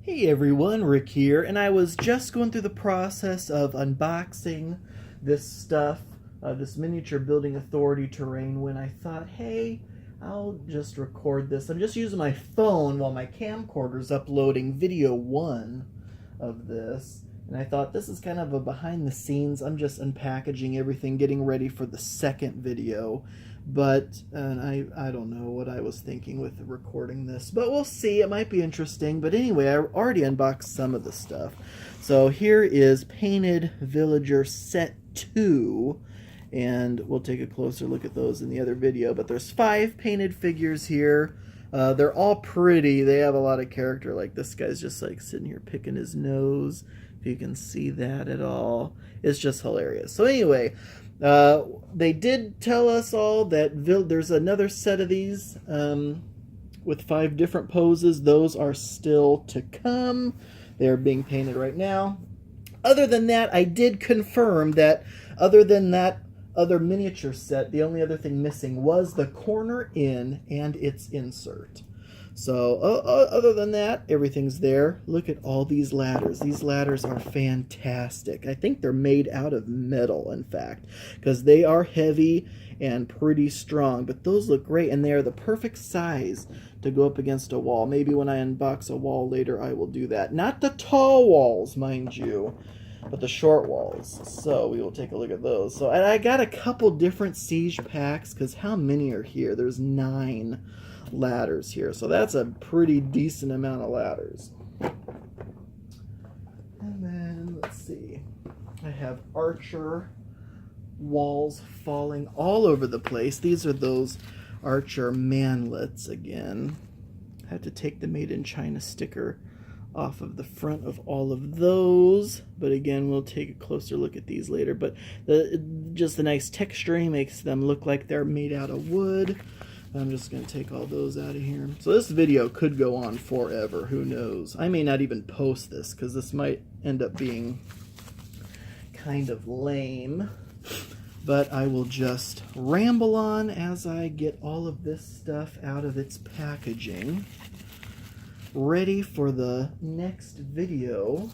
Hey everyone, Rick here, and I was just going through the process of unboxing this stuff, this miniature building authority terrain, when I thought, hey, I'll just record this. I'm just using my phone while my camcorder's uploading video 1 of this, and I thought this is kind of a behind the scenes. I'm just unpackaging everything, getting ready for the second video. But I don't know what I was thinking with recording this, but we'll see. It might be interesting. But anyway, I already unboxed some of the stuff. So here is Painted Villager Set 2, and we'll take a closer look at those in the other video. But there's 5 painted figures here. They're all pretty. They have a lot of character. Like this guy's just like sitting here picking his nose, if you can see that at all. It's just hilarious. So anyway, they did tell us all that there's another set of these with 5 different poses. Those are still to come. They're being painted right now. Other than that, I did confirm that other than that other miniature set, the only other thing missing was the corner in and its insert. So other than that, everything's there. Look at all these ladders. These ladders are fantastic. I think they're made out of metal, in fact, because they are heavy and pretty strong. But those look great, and they are the perfect size to go up against a wall. Maybe when I unbox a wall later, I will do that. Not the tall walls, mind you, but the short walls. So we will take a look at those. So I got a couple different siege packs, because how many are here? There's 9 ladders here, so that's a pretty decent amount of ladders. And then let's see, I have archer walls falling all over the place. These are those archer manlets again. I have to take the Made in China sticker off of the front of all of those, but again, we'll take a closer look at these later. But just the nice texturing makes them look like they're made out of wood. I'm just going to take all those out of here. So this video could go on forever. Who knows? I may not even post this because this might end up being kind of lame. But I will just ramble on as I get all of this stuff out of its packaging, ready for the next video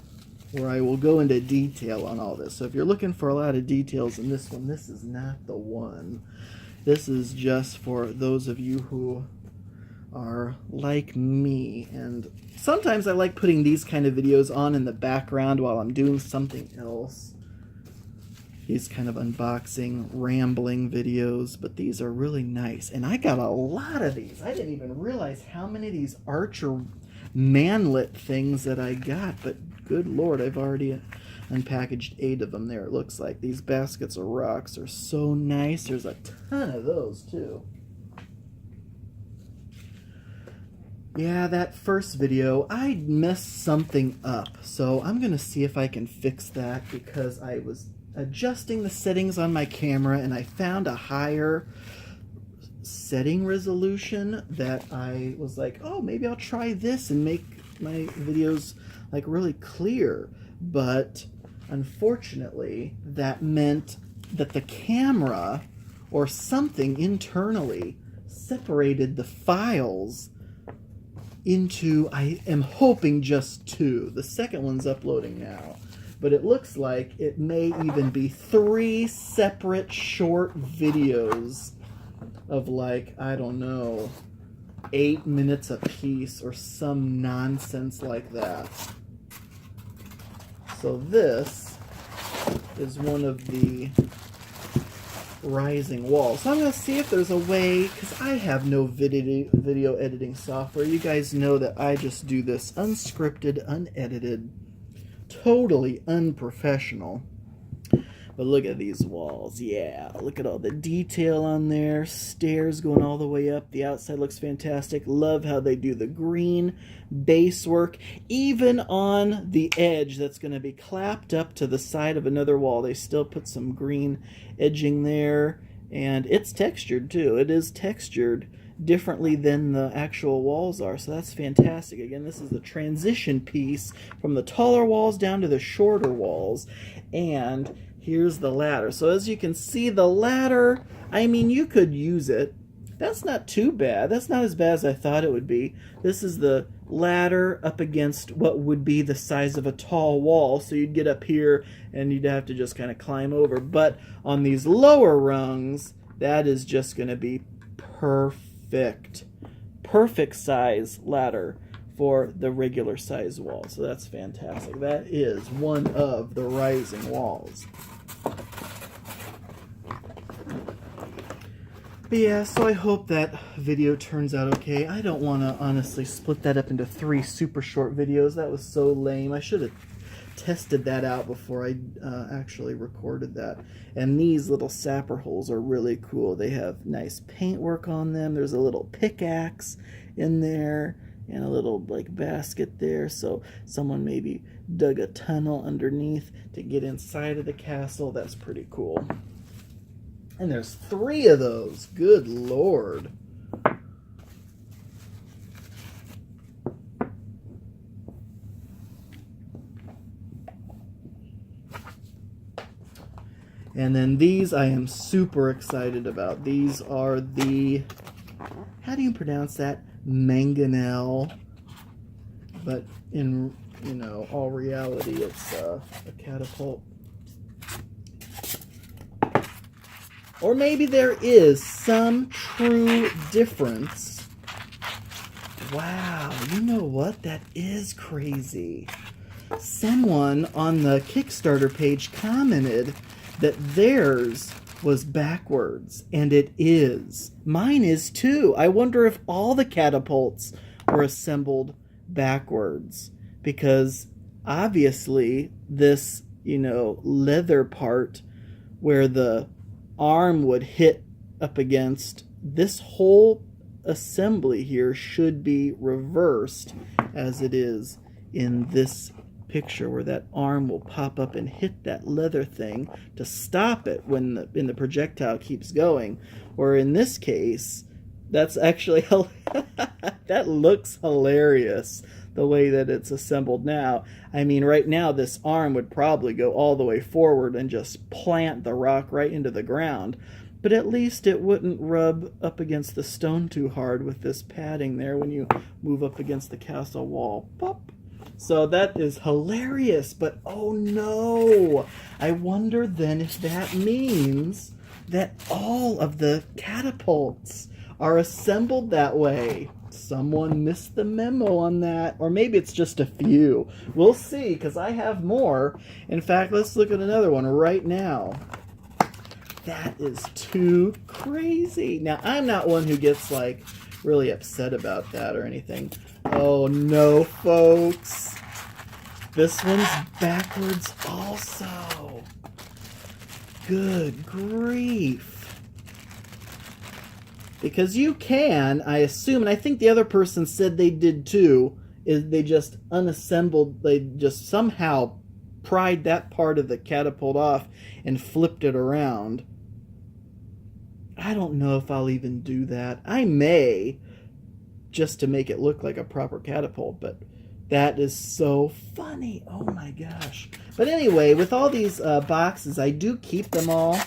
where I will go into detail on all this. So if you're looking for a lot of details in this one, this is not the one. This is just for those of you who are like me, and sometimes I like putting these kind of videos on in the background while I'm doing something else. These kind of unboxing, rambling videos, but these are really nice. And I got a lot of these. I didn't even realize how many of these archer manlet things that I got, but good Lord, I've already unpackaged 8 of them there, it looks like. These baskets of rocks are so nice. There's a ton of those, too. Yeah, that first video, I messed something up. So I'm going to see if I can fix that, because I was adjusting the settings on my camera, and I found a higher setting resolution that I was like, oh, maybe I'll try this and make my videos like really clear. But unfortunately, that meant that the camera or something internally separated the files into, I am hoping, just 2. The second one's uploading now. But it looks like it may even be 3 separate short videos of, like, I don't know, 8 minutes a piece or some nonsense like that. So this is one of the rising walls. So I'm going to see if there's a way, because I have no video editing software. You guys know that I just do this unscripted, unedited, totally unprofessional. But look at these walls. Yeah, look at all the detail on there. Stairs going all the way up. The outside looks fantastic. Love how they do the green base work. Even on the edge that's going to be clapped up to the side of another wall, they still put some green edging there. And it's textured too. It is textured differently than the actual walls are. So that's fantastic. Again, this is the transition piece from the taller walls down to the shorter walls. And here's the ladder. So as you can see, the ladder, I mean, you could use it. That's not too bad. That's not as bad as I thought it would be. This is the ladder up against what would be the size of a tall wall. So you'd get up here and you'd have to just kind of climb over. But on these lower rungs, that is just going to be perfect. Perfect size ladder for the regular size wall. So that's fantastic. That is one of the rising walls. But yeah, so I hope that video turns out okay. I don't want to honestly split that up into 3 super short videos. That was so lame. I should have tested that out before I actually recorded that. And these little sapper holes are really cool. They have nice paintwork on them. There's a little pickaxe in there and a little like basket there. So someone maybe dug a tunnel underneath to get inside of the castle. That's pretty cool. And there's 3 of those. Good Lord. And then these I am super excited about. These are the, how do you pronounce that? Mangonel. But in, you know, all reality, it's a catapult. Or maybe there is some true difference. Wow, you know what? That is crazy. Someone on the Kickstarter page commented that theirs was backwards, and it is. Mine is too. I wonder if all the catapults were assembled backwards, because obviously this, you know, leather part where the arm would hit up against, this whole assembly here should be reversed as it is in this picture, where that arm will pop up and hit that leather thing to stop it when the projectile keeps going. Or in this case, that's actually that looks hilarious the way that it's assembled now. I mean, right now this arm would probably go all the way forward and just plant the rock right into the ground, but at least it wouldn't rub up against the stone too hard with this padding there when you move up against the castle wall. Pop. So that is hilarious, but oh no! I wonder then if that means that all of the catapults are assembled that way. Someone missed the memo on that. Or maybe it's just a few. We'll see, because I have more. In fact, let's look at another one right now. That is too crazy. Now, I'm not one who gets, like, really upset about that or anything. Oh, no, folks. This one's backwards also. Good grief. Because you can, I assume, and I think the other person said they did too, is they just unassembled, they just somehow pried that part of the catapult off and flipped it around. I don't know if I'll even do that. I may, just to make it look like a proper catapult, but that is so funny. Oh my gosh. But anyway, with all these boxes, I do keep them all.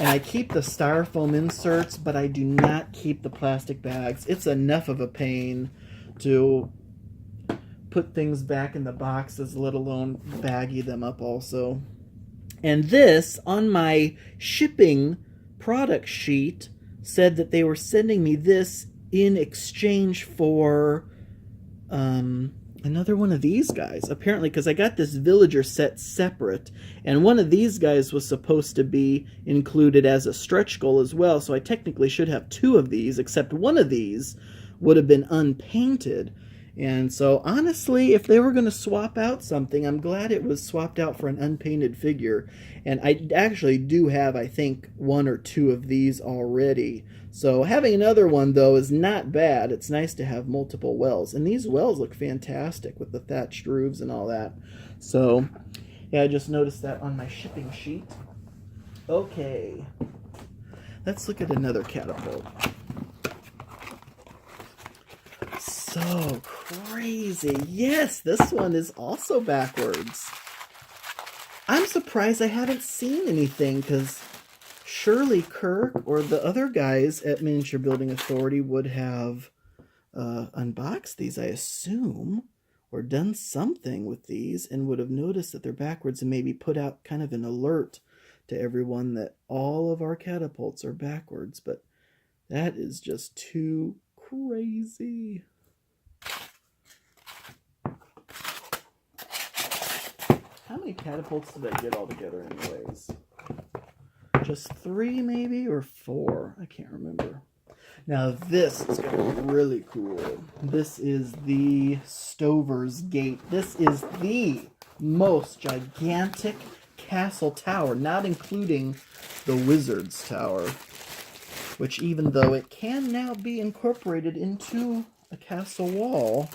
And I keep the styrofoam inserts, but I do not keep the plastic bags. It's enough of a pain to put things back in the boxes, let alone baggy them up also. And this, on my shipping product sheet, said that they were sending me this in exchange for another one of these guys, apparently, because I got this villager set separate, and one of these guys was supposed to be included as a stretch goal as well, so I technically should have 2 of these, except one of these would have been unpainted. And so honestly, if they were going to swap out something, I'm glad it was swapped out for an unpainted figure. And I actually do have, I think, 1 or 2 of these already. So having another one, though, is not bad. It's nice to have multiple wells. And these wells look fantastic with the thatched roofs and all that. So, yeah, I just noticed that on my shipping sheet. Okay. Let's look at another catapult. So crazy. Yes, this one is also backwards. I'm surprised I haven't seen anything, because surely Kirk or the other guys at Miniature Building Authority would have unboxed these, I assume, or done something with these, and would have noticed that they're backwards and maybe put out kind of an alert to everyone that all of our catapults are backwards. But that is just too crazy. How many catapults did I get all together anyways? Just 3 maybe, or 4? I can't remember. Now this is going to be really cool. This is the Stover's Gate. This is the most gigantic castle tower, not including the Wizard's Tower, which, even though it can now be incorporated into a castle wall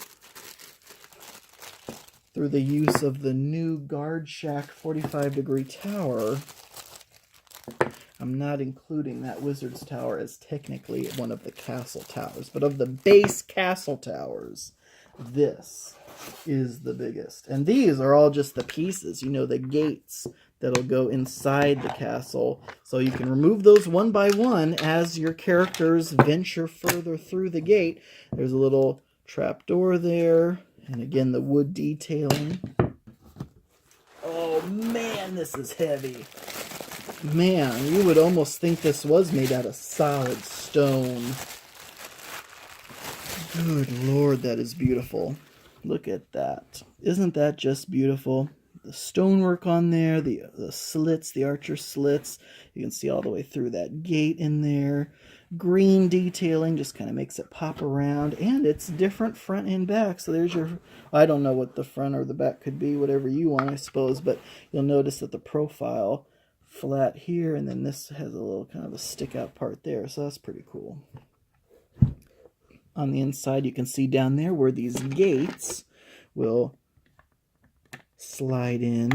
through the use of the new Guard Shack 45-degree tower, I'm not including that Wizard's Tower as technically one of the castle towers. But of the base castle towers, this is the biggest. And these are all just the pieces, you know, the gates that'll go inside the castle. So you can remove those one by one as your characters venture further through the gate. There's a little trapdoor there. And again, the wood detailing. Oh man, this is heavy. Man, you would almost think this was made out of solid stone. Good Lord, that is beautiful. Look at that. Isn't that just beautiful? The stonework on there, the slits, the archer slits. You can see all the way through that gate in there. Green detailing just kind of makes it pop around. And it's different front and back. So there's your... I don't know what the front or the back could be, whatever you want, I suppose. But you'll notice that the profile flat here, and then this has a little kind of a stick out part there, so that's pretty cool. On the inside, you can see down there where these gates will slide in,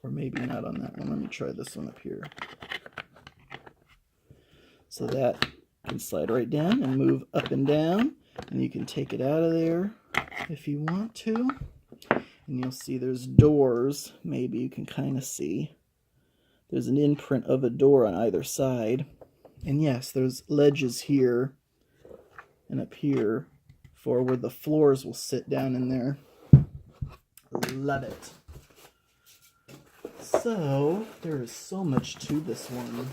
or maybe not on that one. Let me try this one up here. So that can slide right down and move up and down, and you can take it out of there if you want to. And you'll see there's doors, maybe you can kind of see. There's an imprint of a door on either side. And yes, there's ledges here and up here for where the floors will sit down in there. Love it. So, there is so much to this one.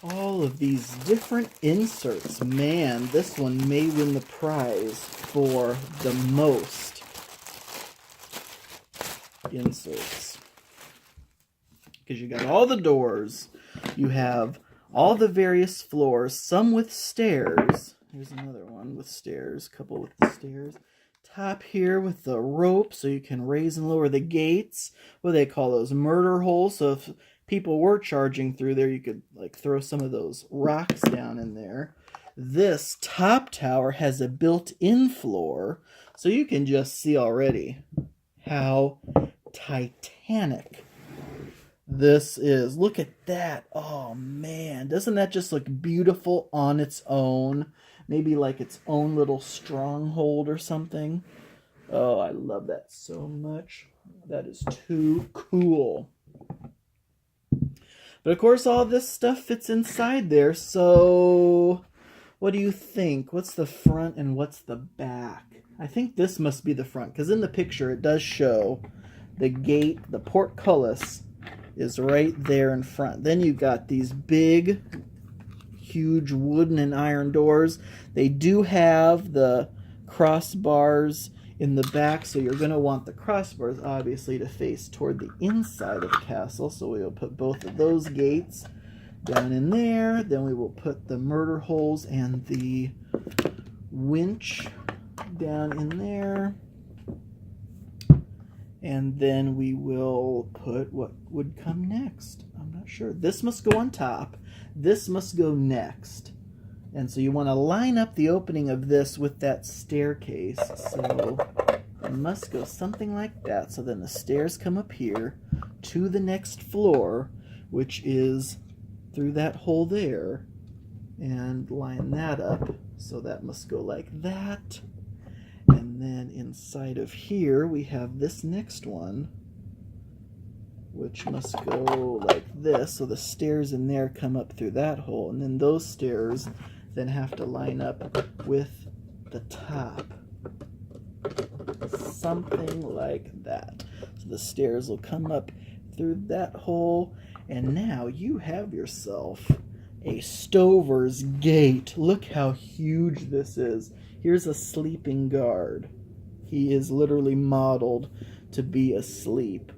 All of these different inserts. Man, this one may win the prize for the most inserts. Because you got all the doors, you have all the various floors, some with stairs. Here's another one with stairs, a couple with the stairs. Top here with the rope so you can raise and lower the gates. What do they call those? Murder holes. So if people were charging through there, you could like throw some of those rocks down in there. This top tower has a built-in floor, so you can just see already how titanic this is. Look at that. Oh man, doesn't that just look beautiful on its own? Maybe like its own little stronghold or something. Oh, I love that so much. That is too cool. But of course, all this stuff fits inside there, so what do you think? What's the front and what's the back? I think this must be the front, because in the picture it does show the gate, the portcullis is right there in front. Then you got these big, huge wooden and iron doors. They do have the crossbars in the back, so you're going to want the crossbars obviously to face toward the inside of the castle. So we will put both of those gates down in there. Then we will put the murder holes and the winch down in there. And then we will put what would come next. I'm not sure. This must go on top. This must go next. And so you want to line up the opening of this with that staircase. So it must go something like that. So then the stairs come up here to the next floor, which is through that hole there. And line that up. So that must go like that. And then inside of here we have this next one, which must go like this. So the stairs in there come up through that hole. And then those stairs then have to line up with the top. Something like that. So the stairs will come up through that hole. And now you have yourself a Stover's Gate. Look how huge this is. Here's a sleeping guard. He is literally modeled to be asleep.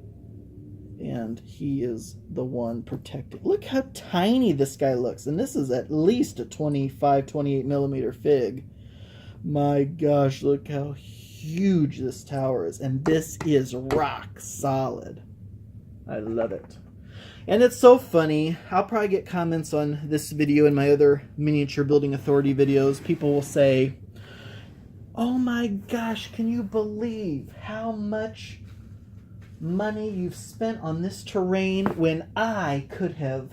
And he is the one protected. Look how tiny this guy looks. And this is at least a 25, 28 millimeter fig. My gosh, look how huge this tower is. And this is rock solid. I love it. And it's so funny. I'll probably get comments on this video and my other miniature building authority videos. People will say, oh my gosh, can you believe how much money you've spent on this terrain when I could have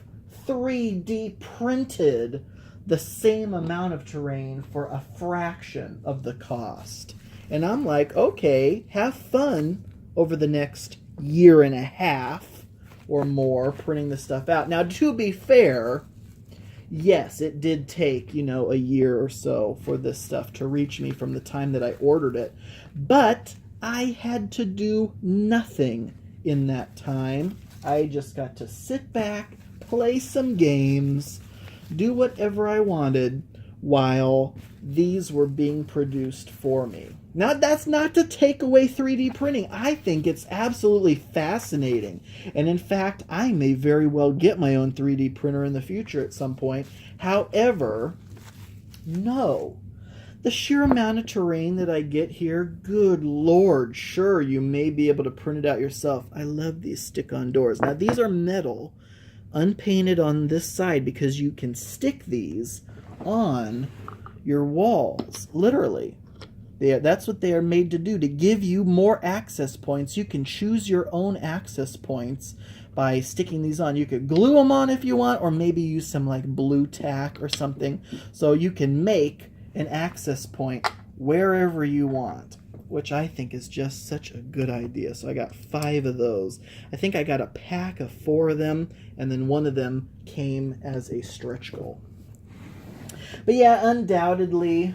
3D printed the same amount of terrain for a fraction of the cost? And I'm like, okay, have fun over the next year and a half or more printing this stuff out. Now, to be fair, yes, it did take, a year or so for this stuff to reach me from the time that I ordered it. But I had to do nothing in that time. I just got to sit back, play some games, do whatever I wanted while these were being produced for me. Now, that's not to take away 3D printing. I think it's absolutely fascinating. And in fact, I may very well get my own 3D printer in the future at some point. However, no. The sheer amount of terrain that I get here, good Lord, sure, you may be able to print it out yourself. I love these stick-on doors. Now, these are metal, unpainted on this side, because you can stick these on your walls, literally. That's what they are made to do, to give you more access points. You can choose your own access points by sticking these on. You could glue them on if you want, or maybe use some like blue tack or something. So you can make an access point wherever you want, which I think is just such a good idea. So I got 5 of those. I think I got a pack of 4 of them, and then one of them came as a stretch goal. But yeah, undoubtedly,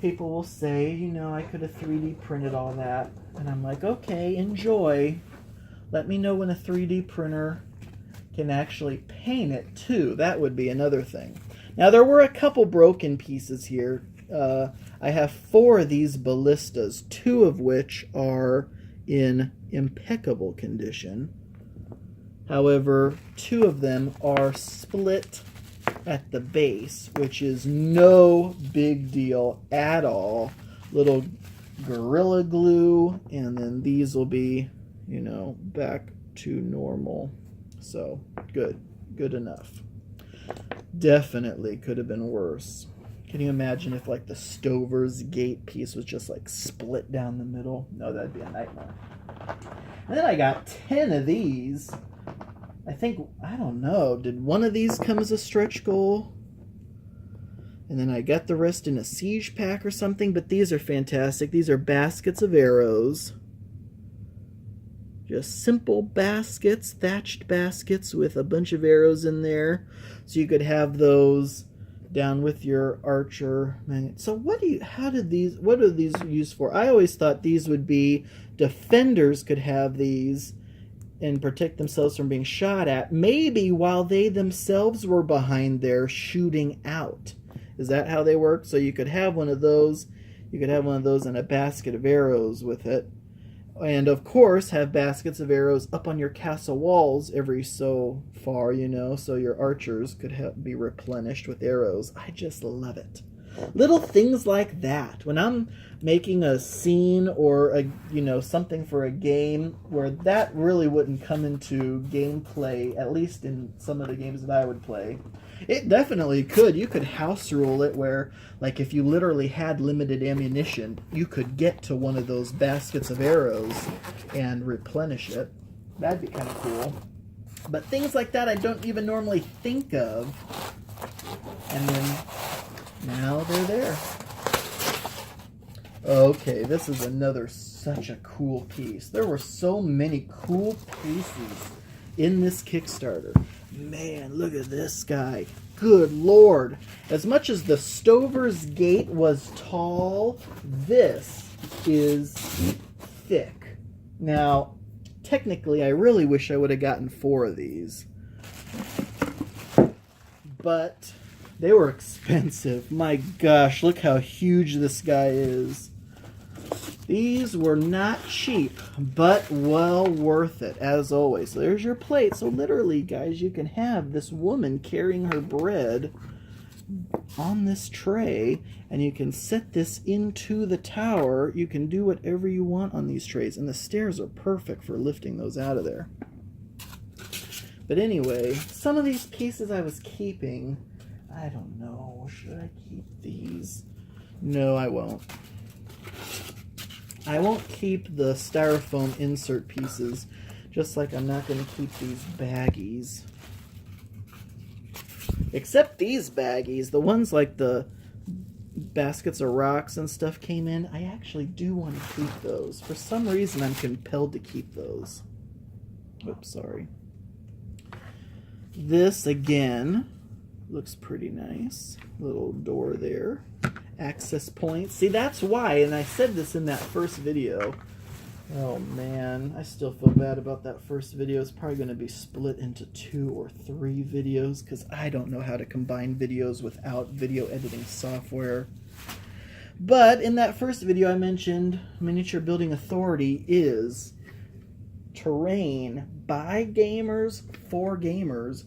people will say, I could have 3D printed all that. And I'm like, okay, enjoy. Let me know when a 3D printer can actually paint it too. That would be another thing. Now, there were a couple broken pieces here. I have 4 of these ballistas, 2 of which are in impeccable condition. However, 2 of them are split at the base, which is no big deal at all. Little Gorilla Glue, and then these will be, back to normal. So, good enough. Definitely could have been worse. Can you imagine if like the Stover's Gate piece was just like split down the middle? No, that'd be a nightmare. And then I got 10 of these. I don't know, did one of these come as a stretch goal? And then I got the rest in a siege pack or something, but these are fantastic. These are baskets of arrows. Just simple baskets, thatched baskets with a bunch of arrows in there. So you could have those down with your archer magnet. So what are these used for? I always thought these would be defenders could have these and protect themselves from being shot at, maybe while they themselves were behind there shooting out. Is that how they work? So you could have one of those, and a basket of arrows with it. And of course, have baskets of arrows up on your castle walls every so far, so your archers could be replenished with arrows. I just love it. Little things like that. When I'm making a scene or something for a game where that really wouldn't come into gameplay, at least in some of the games that I would play, It definitely could. You could house rule it where, like, if you literally had limited ammunition, you could get to one of those baskets of arrows and replenish it. That'd be kind of cool. But things like that I don't even normally think of. And then now they're there. Okay, this is another such a cool piece. There were so many cool pieces in this Kickstarter. Man, look at this guy. Good Lord. As much as the Stover's Gate was tall, this is thick. Now, technically, I really wish I would have gotten 4 of these. But they were expensive. My gosh, look how huge this guy is. These were not cheap, but well worth it, as always. So there's your plate. So literally, guys, you can have this woman carrying her bread on this tray, and you can set this into the tower. You can do whatever you want on these trays, and the stairs are perfect for lifting those out of there. But anyway, some of these pieces I was keeping, I don't know, should I keep these? No, I won't. I won't keep the styrofoam insert pieces, just like I'm not going to keep these baggies. Except these baggies, the ones like the baskets of rocks and stuff came in, I actually do want to keep those. For some reason, I'm compelled to keep those. Oops, sorry. This, again, looks pretty nice. Little door there. Access points. See, that's why, and I said this in that first video. Oh man, I still feel bad about that first video. It's probably going to be split into 2 or 3 videos because I don't know how to combine videos without video editing software. But in that first video I mentioned Miniature Building Authority is terrain by gamers for gamers.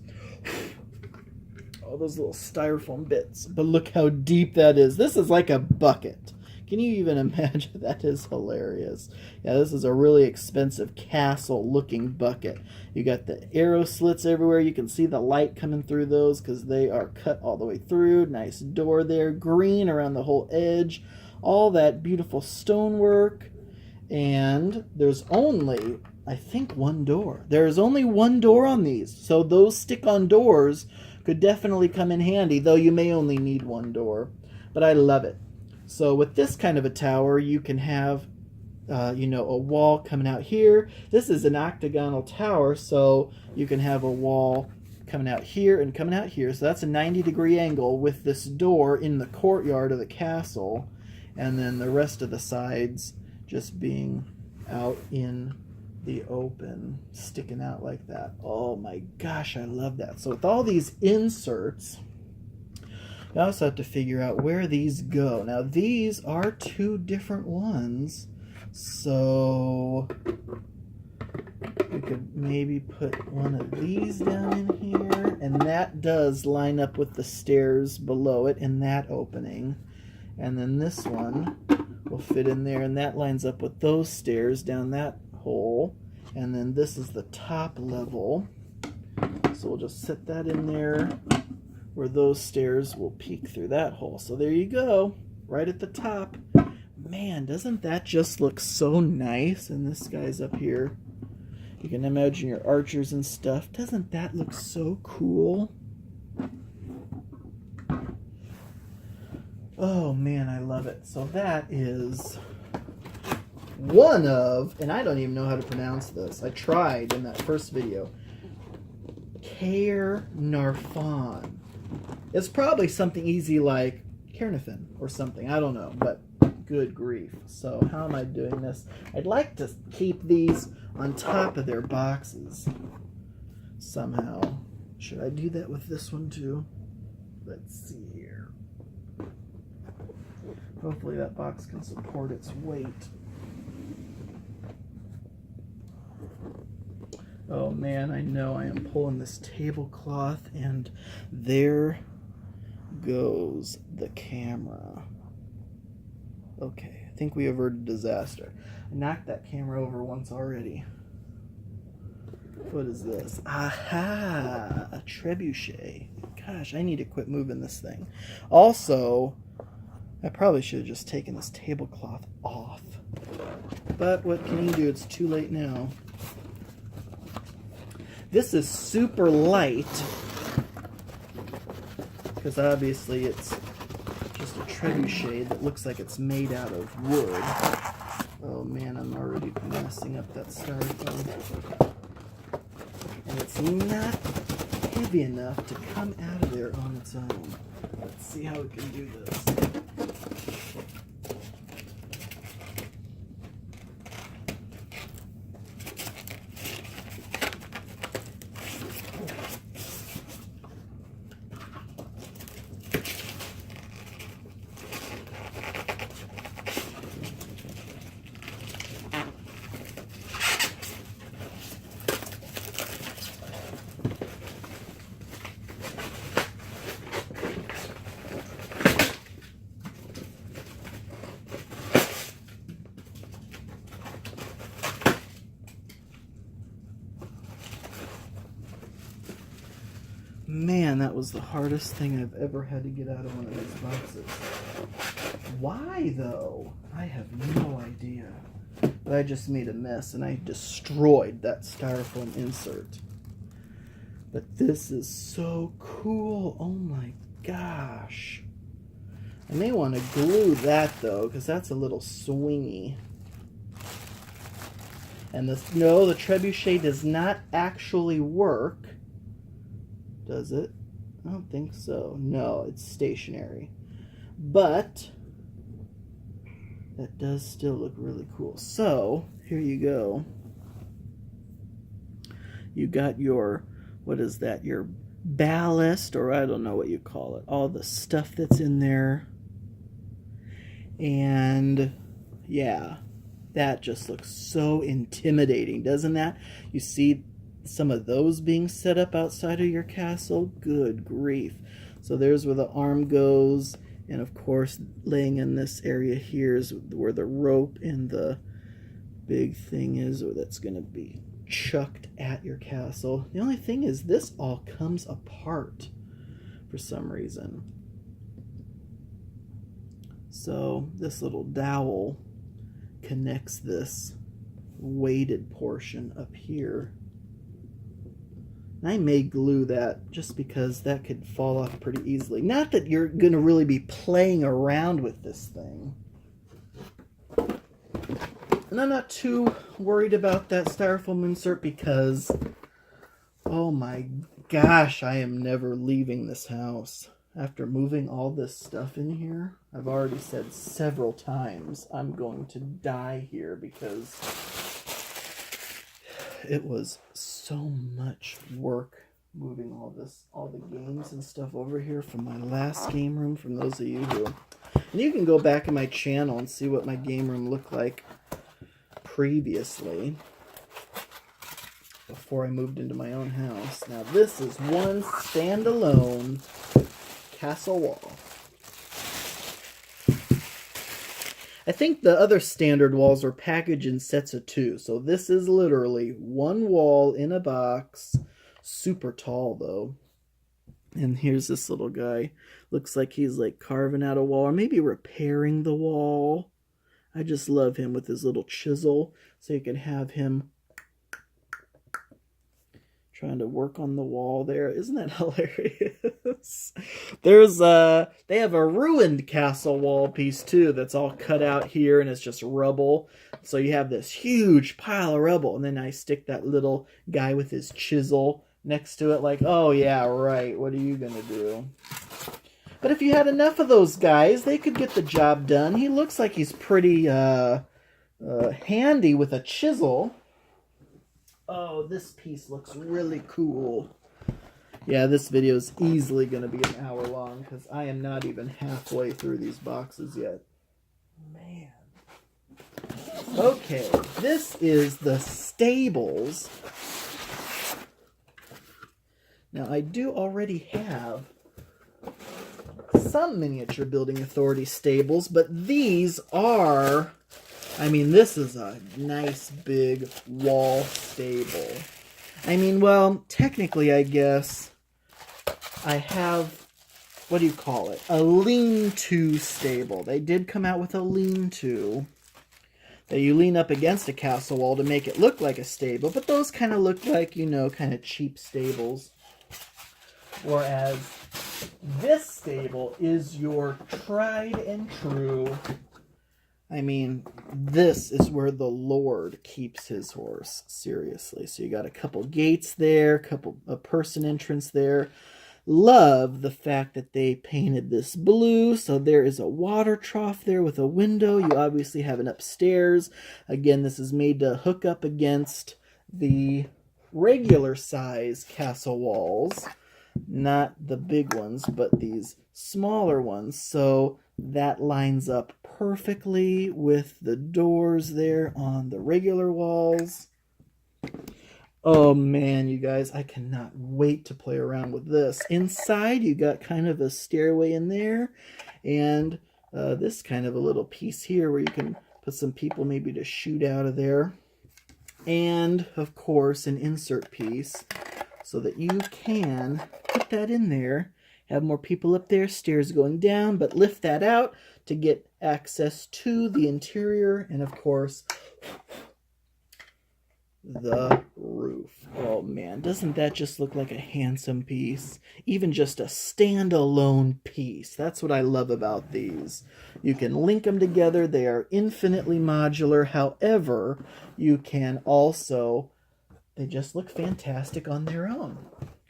All those little styrofoam bits. But look how deep that is. This is like a bucket. Can you even imagine? That is hilarious. Yeah, this is a really expensive castle-looking bucket. You got the arrow slits everywhere. You can see the light coming through those because they are cut all the way through. Nice door there. Green around the whole edge. All that beautiful stonework. And there's only, I think, 1 door. There's only 1 door on these. So those stick-on doors could definitely come in handy, though you may only need 1 door. But I love it. So with this kind of a tower, you can have, you know, a wall coming out here. This is an octagonal tower, so you can have a wall coming out here and coming out here. So that's a 90-degree angle with this door in the courtyard of the castle. And then the rest of the sides just being out in the open, sticking out like that. Oh my gosh, I love that. So with all these inserts, you also have to figure out where these go. Now these are 2 different ones, so we could maybe put one of these down in here, and that does line up with the stairs below it in that opening. And then this one will fit in there, and that lines up with those stairs down that hole. And then this is the top level, so we'll just set that in there where those stairs will peek through that hole. So there you go, right at the top. Man, doesn't that just look so nice? And this guy's up here. You can imagine your archers and stuff. Doesn't that look so cool? Oh man, I love it. So that is one of, and I don't even know how to pronounce this. I tried in that first video. Caernarfon. It's probably something easy like Caernarfon or something. I don't know, but good grief. So how am I doing this? I'd like to keep these on top of their boxes somehow. Should I do that with this one too? Let's see here. Hopefully that box can support its weight. Oh man, I know I am pulling this tablecloth, and there goes the camera. Okay, I think we averted disaster. I knocked that camera over once already. What is this? Aha! A trebuchet. Gosh, I need to quit moving this thing. Also, I probably should have just taken this tablecloth off. But what can you do? It's too late now. This is super light, because obviously it's just a trebuchet that looks like it's made out of wood. Oh man, I'm already messing up that styrofoam. And it's not heavy enough to come out of there on its own. Let's see how we can do this. Man, that was the hardest thing I've ever had to get out of one of these boxes. Why, though? I have no idea. But I just made a mess, and I destroyed that styrofoam insert. But this is so cool. Oh my gosh. I may want to glue that, though, because that's a little swingy. And no, the trebuchet does not actually work. Does it? I don't think so. No, it's stationary. But that does still look really cool. So, here you go. You got your, what is that? Your ballast, or I don't know what you call it. All the stuff that's in there. And yeah, that just looks so intimidating, doesn't that? You see some of those being set up outside of your castle? Good grief. So there's where the arm goes, and of course laying in this area here is where the rope and the big thing is, or that's going to be chucked at your castle. The only thing is this all comes apart for some reason. So this little dowel connects this weighted portion up here. I may glue that just because that could fall off pretty easily. Not that you're going to really be playing around with this thing. And I'm not too worried about that styrofoam insert because, oh my gosh, I am never leaving this house. After moving all this stuff in here, I've already said several times I'm going to die here because it was so much work moving all the games and stuff over here from my last game room. From those of you who, and you can go back in my channel and see what my game room looked like previously before I moved into my own house. Now this is one standalone castle wall. I think the other standard walls are packaged in sets of 2. So this is literally one wall in a box. Super tall, though. And here's this little guy. Looks like he's like carving out a wall or maybe repairing the wall. I just love him with his little chisel. So you can have him trying to work on the wall there. Isn't that hilarious? There's they have a ruined castle wall piece too that's all cut out here and it's just rubble. So you have this huge pile of rubble, and then I stick that little guy with his chisel next to it like, oh yeah, right, what are you gonna do? But if you had enough of those guys, they could get the job done. He looks like he's pretty handy with a chisel. Oh, this piece looks really cool. Yeah, this video is easily going to be an hour long because I am not even halfway through these boxes yet. Man. Okay, this is the stables. Now, I do already have some Miniature Building Authority stables, but these are... I mean, this is a nice big wall stable. I mean, well, technically, I guess I have, what do you call it? A lean-to stable. They did come out with a lean-to that you lean up against a castle wall to make it look like a stable, but those kind of look like, you know, kind of cheap stables. Whereas this stable is your tried and true. I mean, this is where the Lord keeps his horse, seriously. So you got a couple gates there, a person entrance there. Love the fact that they painted this blue, so there is a water trough there with a window. You obviously have an upstairs. Again, this is made to hook up against the regular size castle walls. Not the big ones, but these smaller ones. So that lines up perfectly with the doors there on the regular walls. Oh man, you guys, I cannot wait to play around with this. Inside, you got kind of a stairway in there, and this kind of a little piece here where you can put some people maybe to shoot out of there. And, of course, an insert piece so that you can put that in there, have more people up there, stairs going down, but lift that out to get access to the interior, and, of course, the roof. Oh man, doesn't that just look like a handsome piece? Even just a standalone piece. That's what I love about these. You can link them together. They are infinitely modular. However, you can also, they just look fantastic on their own.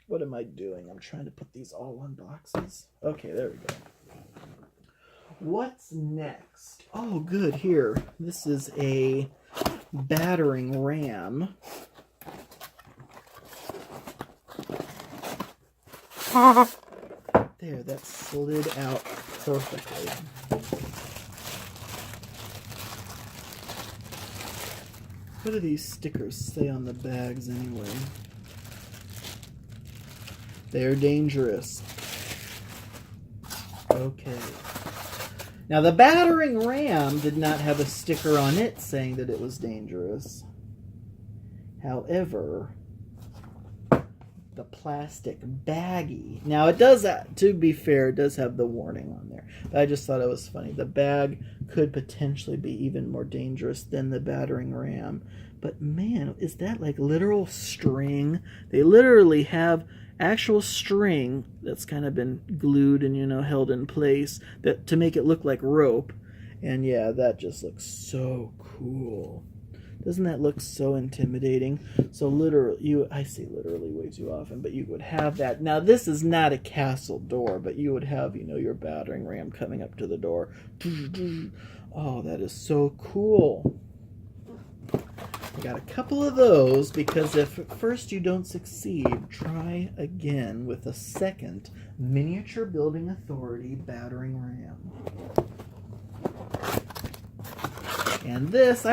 What am I doing? I'm trying to put these all on boxes. Okay, there we go. What's next? Oh, good. Here. This is a battering ram. There, that slid out perfectly. What do these stickers say on the bags anyway? They're dangerous. Okay. Now, the battering ram did not have a sticker on it saying that it was dangerous. However, the plastic baggie. Now, it does, to be fair, it does have the warning on there. But I just thought it was funny. The bag could potentially be even more dangerous than the battering ram. But man, is that like literal string? They literally have actual string that's kind of been glued and, you know, held in place that to make it look like rope. And yeah, that just looks so cool. Doesn't that look so intimidating? So literally, I say literally way too often, but you would have that. Now, this is not a castle door, but you would have, you know, your battering ram coming up to the door. Oh, that is so cool. I got a couple of those because if at first you don't succeed, try again with a second Miniature Building Authority battering ram. And this,